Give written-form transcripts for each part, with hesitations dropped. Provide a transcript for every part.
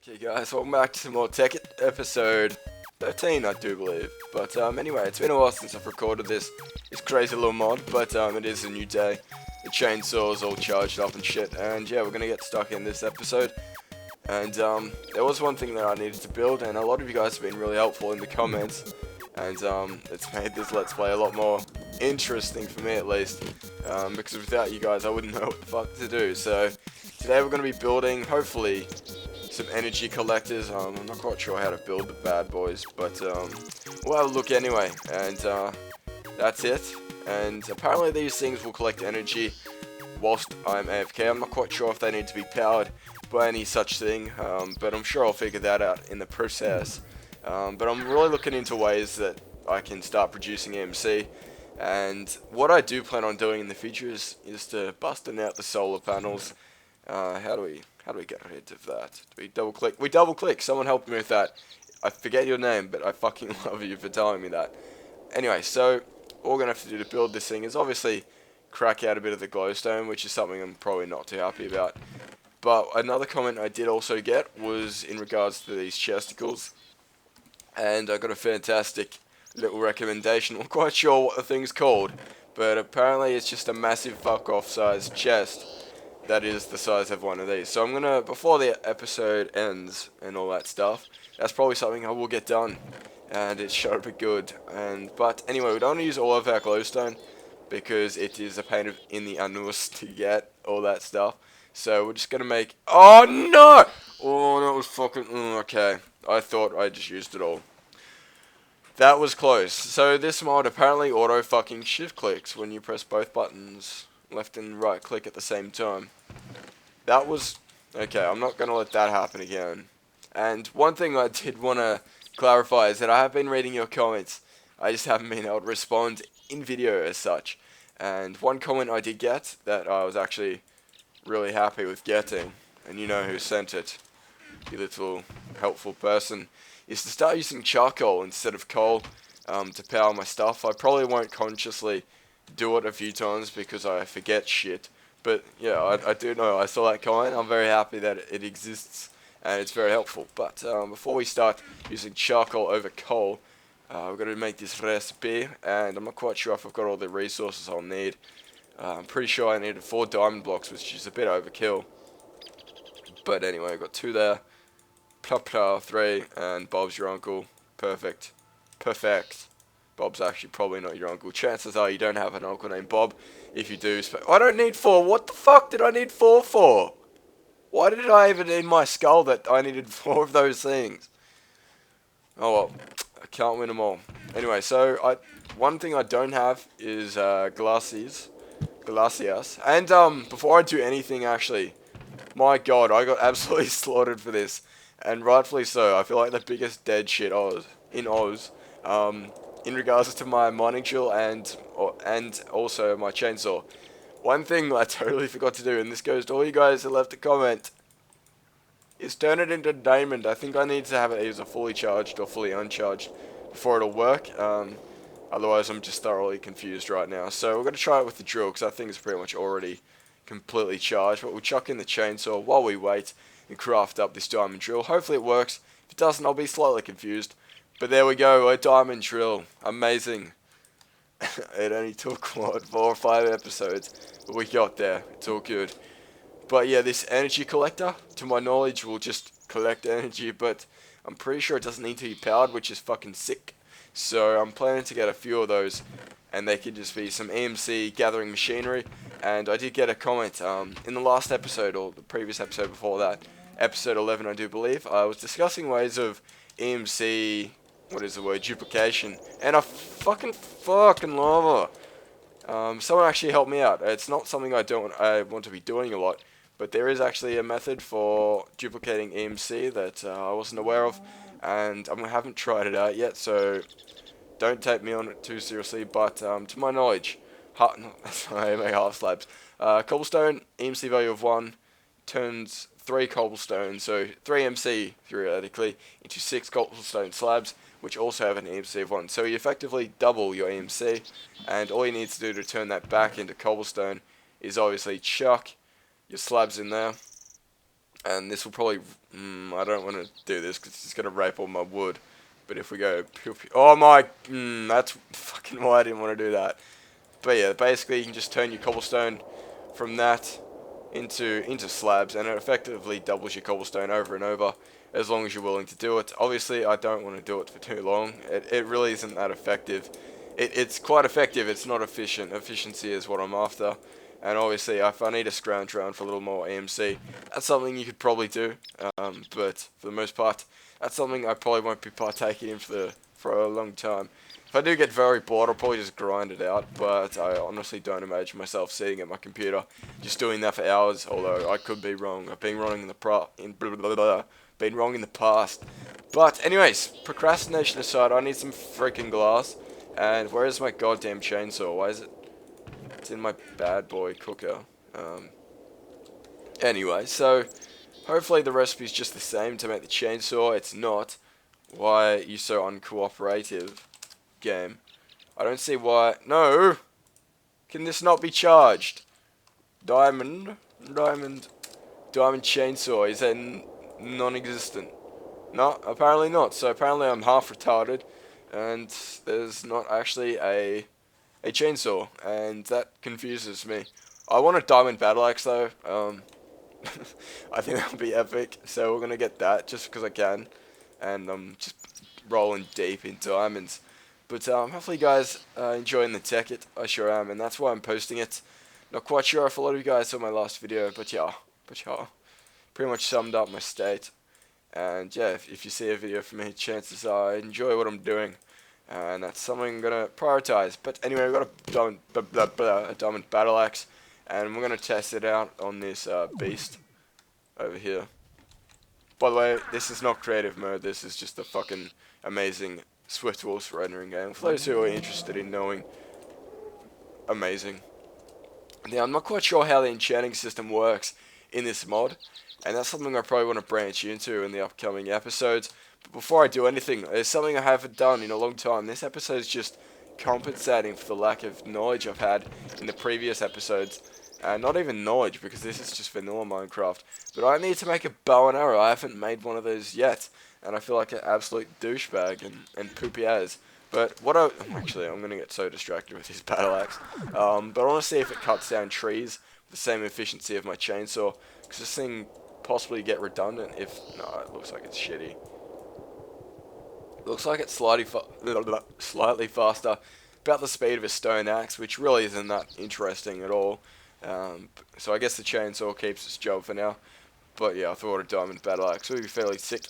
Okay guys, welcome back to some more TEKKIT Episode 13 I do believe. But anyway, it's been a while since I've recorded this crazy little mod, but it is a new day. The chainsaw's all charged up and shit, and yeah, we're gonna get stuck in this episode. And there was one thing that I needed to build, and a lot of you guys have been really helpful in the comments, and it's made this Let's Play a lot more interesting for me at least, because without you guys I wouldn't know what the fuck to do. So today we're gonna be building, hopefully, some energy collectors. I'm not quite sure how to build the bad boys, but we'll have a look anyway, and that's it. And apparently these things will collect energy whilst I'm AFK. I'm not quite sure if they need to be powered by any such thing, but I'm sure I'll figure that out in the process. But I'm really looking into ways that I can start producing EMC, and what I do plan on doing in the future is to busting out the solar panels. How do we get rid of that? Do we double click? We double click. Someone help me with that. I forget your name, but I fucking love you for telling me that. Anyway, so all we're gonna have to do to build this thing is obviously crack out a bit of the glowstone, which is something I'm probably not too happy about. But another comment I did also get was in regards to these chesticles, and I got a fantastic little recommendation. I'm not quite sure what the thing's called, but apparently it's just a massive fuck off size chest that is the size of one of these. So I'm gonna, before the episode ends and all that stuff, that's probably something I will get done, and it should be good. But anyway, we don't want to use all of our glowstone because it is a pain in the anus to get all that stuff. So we're just gonna make. Oh no! Oh, that was fucking. Okay, I thought I just used it all. That was close. So this mod apparently auto fucking shift clicks when you press both buttons, left and right click at the same time. That was okay. I'm not gonna let that happen again. And one thing I did want to clarify is that I have been reading your comments. I just haven't been able to respond in video as such. And one comment I did get that I was actually really happy with getting, and you know who sent it, you little helpful person, is to start using charcoal instead of coal to power my stuff. I probably won't consciously do it a few times because I forget shit, but yeah, I do know. I saw that comment. I'm very happy that it exists and it's very helpful. But before we start using charcoal over coal, we've got to make this recipe, and I'm not quite sure if I've got all the resources I'll need. I'm pretty sure I needed 4 diamond blocks, which is a bit overkill. But anyway, I've got 2 there. Plah, 3, and Bob's your uncle. Perfect. Perfect. Bob's actually probably not your uncle. Chances are you don't have an uncle named Bob. If you do, I don't need 4. What the fuck did I need 4 for? Why did I even in my skull that I needed 4 of those things? Oh well, I can't win them all. Anyway, so one thing I don't have is glaciers. And before I do anything, actually, my god, I got absolutely slaughtered for this, and rightfully so. I feel like the biggest dead shit in Oz. In regards to my mining drill and also my chainsaw. One thing I totally forgot to do, and this goes to all you guys who left a comment, is turn it into diamond. I think I need to have it either fully charged or fully uncharged before it'll work. Otherwise, I'm just thoroughly confused right now. So we're going to try it with the drill, because I think it's pretty much already completely charged. But we'll chuck in the chainsaw while we wait and craft up this diamond drill. Hopefully it works. If it doesn't, I'll be slightly confused. But there we go, a diamond drill. Amazing. It only took, what, 4 or 5 episodes. But we got there. It's all good. But yeah, this energy collector, to my knowledge, will just collect energy. But I'm pretty sure it doesn't need to be powered, which is fucking sick. So I'm planning to get a few of those, and they could just be some EMC gathering machinery. And I did get a comment in the last episode, or the previous episode before that, episode 11 I do believe, I was discussing ways of EMC, what is the word, duplication, and I fucking lava. Someone actually helped me out. It's not something I want to be doing a lot, but there is actually a method for duplicating EMC that I wasn't aware of, and I haven't tried it out yet, so don't take me on it too seriously, but to my knowledge, I make half slabs. Cobblestone, EMC value of 1, turns 3 cobblestone, so 3 MC theoretically, into 6 cobblestone slabs, which also have an EMC of 1. So you effectively double your EMC, and all you need to do to turn that back into cobblestone is obviously chuck your slabs in there, And this will probably, I don't want to do this because it's going to rape all my wood. But if we go, oh my, that's fucking why I didn't want to do that. But yeah, basically you can just turn your cobblestone from that into slabs, and it effectively doubles your cobblestone over and over, as long as you're willing to do it. Obviously, I don't want to do it for too long. It really isn't that effective. It's quite effective, it's not efficient. Efficiency is what I'm after. And obviously, if I need to scrounge around for a little more EMC, that's something you could probably do. But for the most part, that's something I probably won't be partaking in for a long time. If I do get very bored, I'll probably just grind it out. But I honestly don't imagine myself sitting at my computer just doing that for hours. Although I could be wrong. I've been wrong in the been wrong in the past. But anyways, procrastination aside, I need some freaking glass. And where is my goddamn chainsaw? Why is it? It's in my bad boy cooker. Anyway, so hopefully the recipe is just the same to make the chainsaw. It's not. Why are you so uncooperative, game? I don't see why. No! Can this not be charged? Diamond chainsaw. Is that non-existent? No, apparently not. So apparently I'm half retarded. And there's not actually a chainsaw, and that confuses me. I want a diamond battle axe though. I think that would be epic. So we're gonna get that just because I can, and I'm just rolling deep in diamonds. But hopefully you guys enjoying the TEKKIT. I sure am, and that's why I'm posting it. Not quite sure if a lot of you guys saw my last video, but yeah, pretty much summed up my state. And yeah, if you see a video from me, chances are I enjoy what I'm doing. And that's something I'm going to prioritize. But anyway, we've got a diamond battle axe. And we're going to test it out on this beast over here. By the way, this is not creative mode. This is just a fucking amazing SwiftWolf rendering game. For those who are interested in knowing, amazing. Now, I'm not quite sure how the enchanting system works in this mod. And that's something I probably want to branch into in the upcoming episodes. But before I do anything, there's something I haven't done in a long time. This episode is just compensating for the lack of knowledge I've had in the previous episodes. Not even knowledge, because this is just vanilla Minecraft. But I need to make a bow and arrow. I haven't made one of those yet. And I feel like an absolute douchebag and poopy as. But what actually, I'm going to get so distracted with this battle axe. But I want to see if it cuts down trees with the same efficiency of my chainsaw. Because this thing possibly get redundant if... No, it looks like it's shitty. Looks like it's slightly faster, about the speed of a stone axe, which really isn't that interesting at all. So I guess the chainsaw keeps its job for now. But yeah, I thought a diamond battle axe would be fairly sick.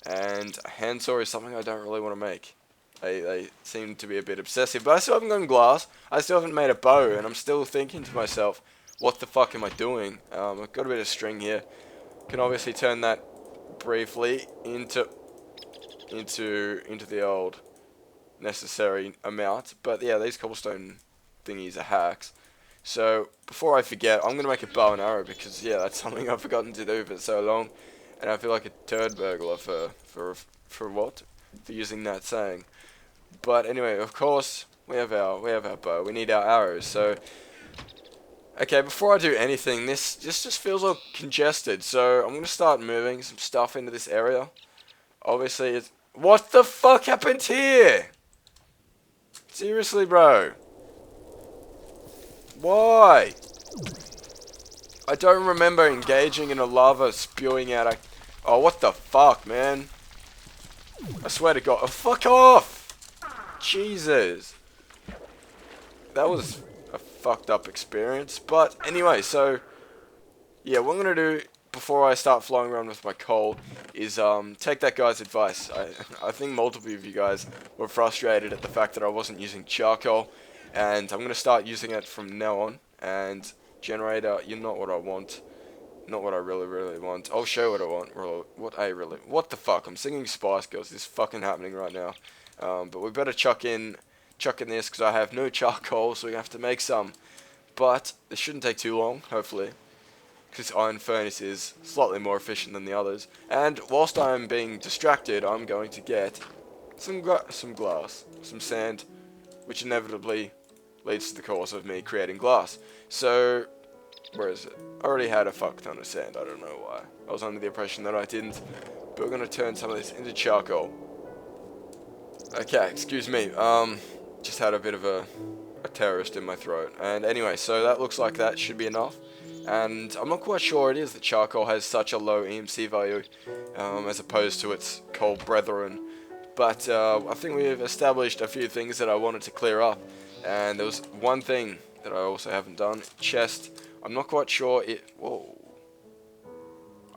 And a handsaw is something I don't really want to make. They seem to be a bit obsessive, but I still haven't gotten glass. I still haven't made a bow, and I'm still thinking to myself, what the fuck am I doing? I've got a bit of string here. Can obviously turn that briefly into the old necessary amount. But yeah, these cobblestone thingies are hacks. So before I forget, I'm gonna make a bow and arrow because yeah, that's something I've forgotten to do for so long, and I feel like a turd burglar for what? For using that saying. But anyway, of course we have our bow. We need our arrows. So okay, before I do anything, this just feels all congested. So I'm gonna start moving some stuff into this area. Obviously, it's... What the fuck happened here? Seriously, bro. Why? I don't remember engaging in a lava spewing out a... Oh, what the fuck, man? I swear to God. Oh, fuck off! Jesus. That was a fucked up experience. But anyway, so... Yeah, what I'm going to do before I start flying around with my coal is take that guy's advice. I think multiple of you guys were frustrated at the fact that I wasn't using charcoal, and I'm going to start using it from now on. And generator, you're not what I want. Not what I really want. I'll show what I want. What the fuck? I'm singing Spice Girls. This is fucking happening right now. But we better chuck in this because I have no charcoal, so we have to make some. But this shouldn't take too long, hopefully, because iron furnace is slightly more efficient than the others. And whilst I'm being distracted, I'm going to get some glass, some sand, which inevitably leads to the cause of me creating glass. So Where is it? I already had a fuck ton of sand, I don't know why. I was under the impression that I didn't. But we're gonna turn some of this into charcoal. Okay, excuse me. Just had a bit of a terrorist in my throat. And anyway, so that looks like that should be enough. And I'm not quite sure it is that charcoal has such a low EMC value, as opposed to its coal brethren. But I think we've established a few things that I wanted to clear up. And there was one thing that I also haven't done. Chest. I'm not quite sure it... Whoa.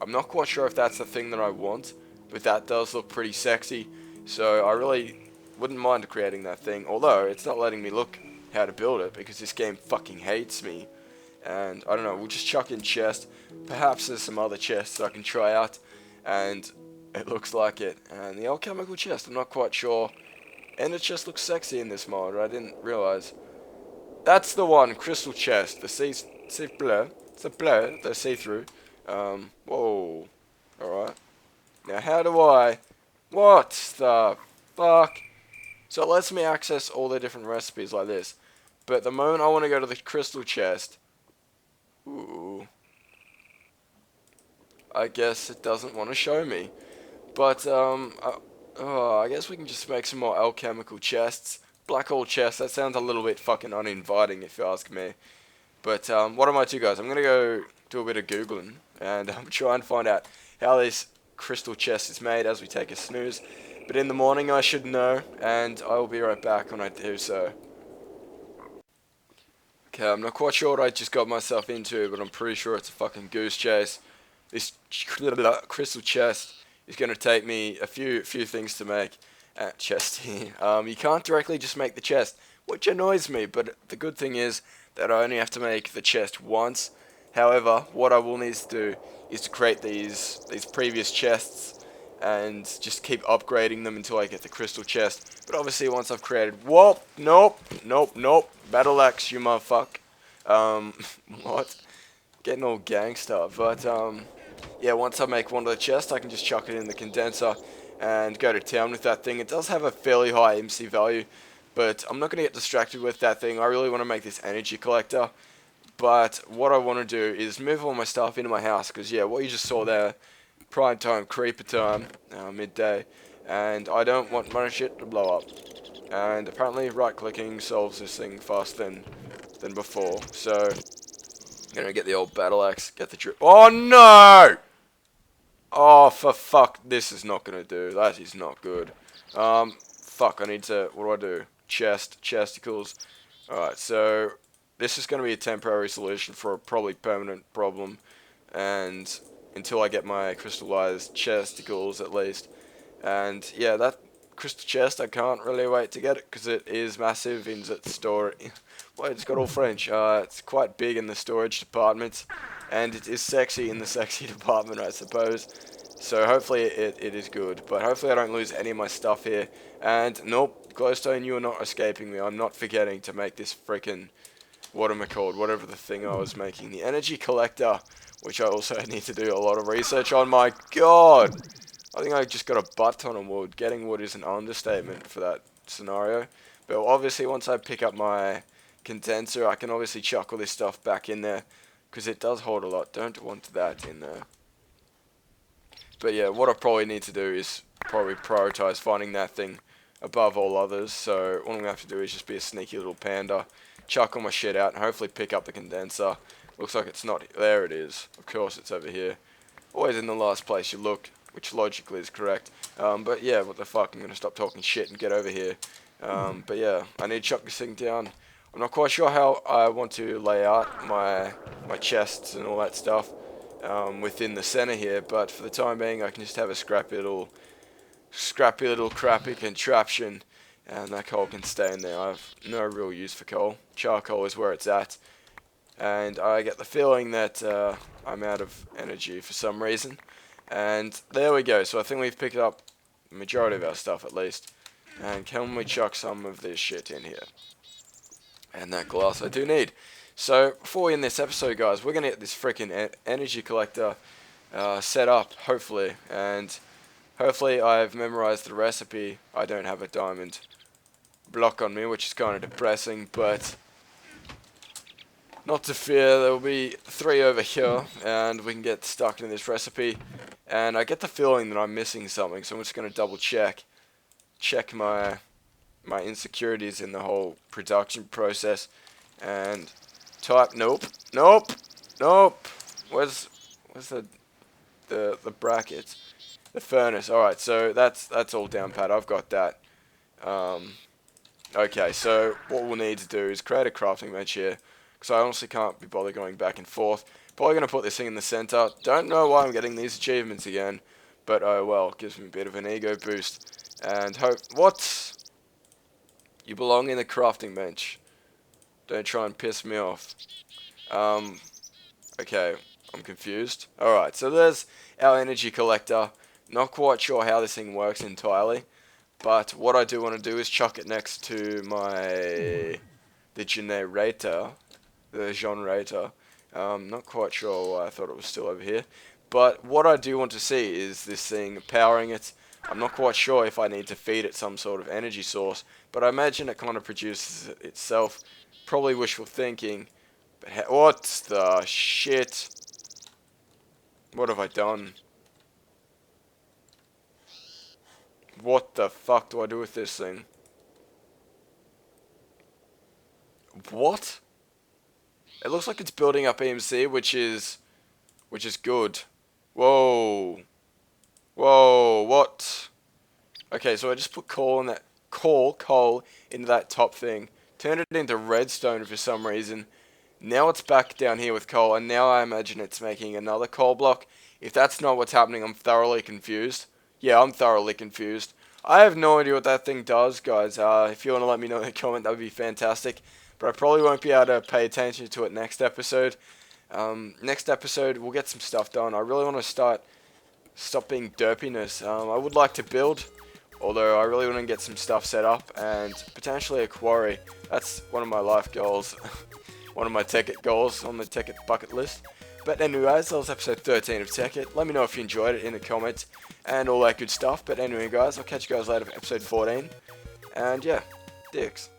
I'm not quite sure if that's the thing that I want. But that does look pretty sexy. So I really wouldn't mind creating that thing. Although, it's not letting me look how to build it. Because this game fucking hates me. And, I don't know, we'll just chuck in chest. Perhaps there's some other chests that I can try out. And it looks like it. And the alchemical chest, I'm not quite sure. And it just looks sexy in this mod. I didn't realize. That's the one, crystal chest. The bleu. It's a bleu. They're see-through. Whoa. Alright. Now, how do I... What the fuck? So it lets me access all the different recipes like this. But the moment I want to go to the crystal chest... Ooh. I guess it doesn't want to show me. But, I guess we can just make some more alchemical chests. Black hole chests, that sounds a little bit fucking uninviting if you ask me. But, what I might do, guys, I'm going to go do a bit of Googling. And try and find out how this crystal chest is made as we take a snooze. But in the morning I should know, and I will be right back when I do so. Okay, I'm not quite sure what I just got myself into, but I'm pretty sure it's a fucking goose chase. This crystal chest is going to take me a few things to make. Chest here. You can't directly just make the chest, which annoys me, but the good thing is that I only have to make the chest once. However, what I will need to do is to create these previous chests and just keep upgrading them until I get the crystal chest. But obviously once I've created... Whoa! Nope! Battle axe, you motherfuck. What? Getting all gangster. But, yeah, once I make one of the chests, I can just chuck it in the condenser and go to town with that thing. It does have a fairly high MC value, but I'm not going to get distracted with that thing. I really want to make this energy collector. But what I want to do is move all my stuff into my house, because, yeah, what you just saw there, prime time, creeper time, midday, and I don't want my shit to blow up. And apparently right-clicking solves this thing faster than before, so I'm going to get the old battle axe, get the drip. Oh, no! Oh, for fuck, this is not going to do. That is not good. Fuck, I need to, what do? Chesticles. Alright, so this is going to be a temporary solution for a probably permanent problem. And until I get my crystallized chesticles at least. And yeah, that crystal chest, I can't really wait to get it because it is massive in its storage. Well, it's got all French. It's quite big in the storage department. And it is sexy in the sexy department, I suppose. So hopefully it is good. But hopefully I don't lose any of my stuff here. And nope, Glowstone, you are not escaping me. I'm not forgetting to make this freaking, what am I called? Whatever the thing I was making. The energy collector, which I also need to do a lot of research on. My god! I think I just got a butt ton of wood. Getting wood is an understatement for that scenario. But obviously once I pick up my condenser, I can obviously chuck all this stuff back in there. Because it does hold a lot. Don't want that in there. But yeah, what I probably need to do is probably prioritize finding that thing above all others. So what I'm going to have to do is just be a sneaky little panda. Chuck all my shit out and hopefully pick up the condenser. Looks like it's not. There it is. Of course it's over here. Always in the last place you look, which logically is correct. But yeah, what the fuck. I'm going to stop talking shit and get over here. But yeah, I need to chuck this thing down. I'm not quite sure how I want to lay out my chests and all that stuff within the center here, but for the time being I can just have a scrappy little crappy contraption, and that coal can stay in there. I have no real use for coal. Charcoal is where it's at, and I get the feeling that I'm out of energy for some reason. And there we go, so I think we've picked up the majority of our stuff at least. And can we chuck some of this shit in here? And that glass I do need. So, before we end this episode, guys, we're going to get this freaking energy collector set up, hopefully. And hopefully I've memorized the recipe. I don't have a diamond block on me, which is kind of depressing, but not to fear, there will be 3 over here, and we can get stuck in this recipe. And I get the feeling that I'm missing something, so I'm just going to double check my insecurities in the whole production process, and type nope. Where's the brackets? The furnace. All right, so that's all down pat. I've got that. Okay, so what we'll need to do is create a crafting bench here, because I honestly can't be bothered going back and forth. Probably going to put this thing in the center. Don't know why I'm getting these achievements again, but oh well, it gives me a bit of an ego boost. And hope... What? You belong in the crafting bench. Don't try and piss me off. Okay, I'm confused. Alright, so there's our energy collector. Not quite sure how this thing works entirely, but what I do want to do is chuck it next to the generator. Not quite sure why I thought it was still over here. But what I do want to see is this thing powering it. I'm not quite sure if I need to feed it some sort of energy source, but I imagine it kind of produces itself. Probably wishful thinking. But what the shit? What have I done? What the fuck do I do with this thing? What? It looks like it's building up EMC, which is good. Whoa. Whoa, what? Okay, so I just put coal in that coal into that top thing. Turned it into redstone for some reason. Now it's back down here with coal, and now I imagine it's making another coal block. If that's not what's happening, I'm thoroughly confused. Yeah, I'm thoroughly confused. I have no idea what that thing does, guys. If you want to let me know in the comment, that would be fantastic. But I probably won't be able to pay attention to it next episode. Next episode, we'll get some stuff done. I really want to stop being derpiness. I would like to build, although I really want to get some stuff set up, and potentially a quarry. That's one of my life goals. One of my TEKKIT goals on the TEKKIT bucket list. But anyways, that was episode 13 of TEKKIT. Let me know if you enjoyed it in the comments and all that good stuff. But anyway, guys, I'll catch you guys later for episode 14. And yeah, dicks.